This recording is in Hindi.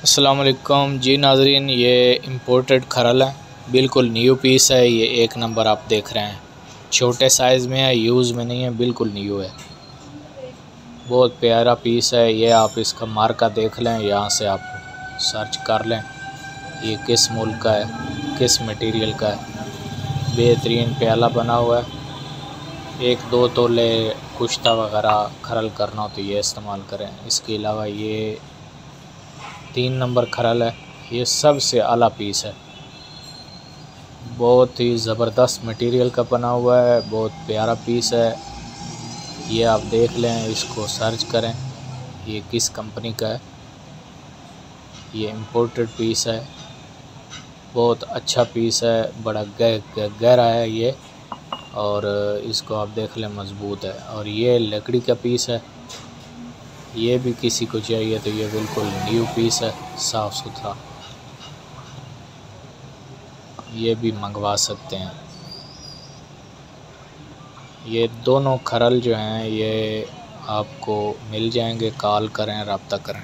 अस्सलाम वालेकुम जी नाज़रीन, ये इम्पोर्टेड खरल है, बिल्कुल न्यू पीस है। ये एक नंबर आप देख रहे हैं, छोटे साइज़ में है, यूज़ में नहीं है, बिल्कुल न्यू है। बहुत प्यारा पीस है ये। आप इसका मार्का देख लें, यहाँ से आप सर्च कर लें ये किस मुल्क का है, किस मटेरियल का है। बेहतरीन प्याला बना हुआ है। 1-2 तोले कुश्ता वगैरह खरल करना हो तो ये इस्तेमाल करें। इसके अलावा ये 3 नंबर खरल है, ये सबसे आला पीस है। बहुत ही ज़बरदस्त मटेरियल का बना हुआ है, बहुत प्यारा पीस है। ये आप देख लें, इसको सर्च करें ये किस कंपनी का है। ये इम्पोर्टेड पीस है, बहुत अच्छा पीस है, बड़ा गहरा है ये। और इसको आप देख लें, मज़बूत है। और ये लकड़ी का पीस है, ये भी किसी को चाहिए तो ये बिल्कुल न्यू पीस है, साफ़ सुथरा, ये भी मंगवा सकते हैं। ये दोनों खरल जो हैं ये आपको मिल जाएंगे, कॉल करें, रब्ता करें।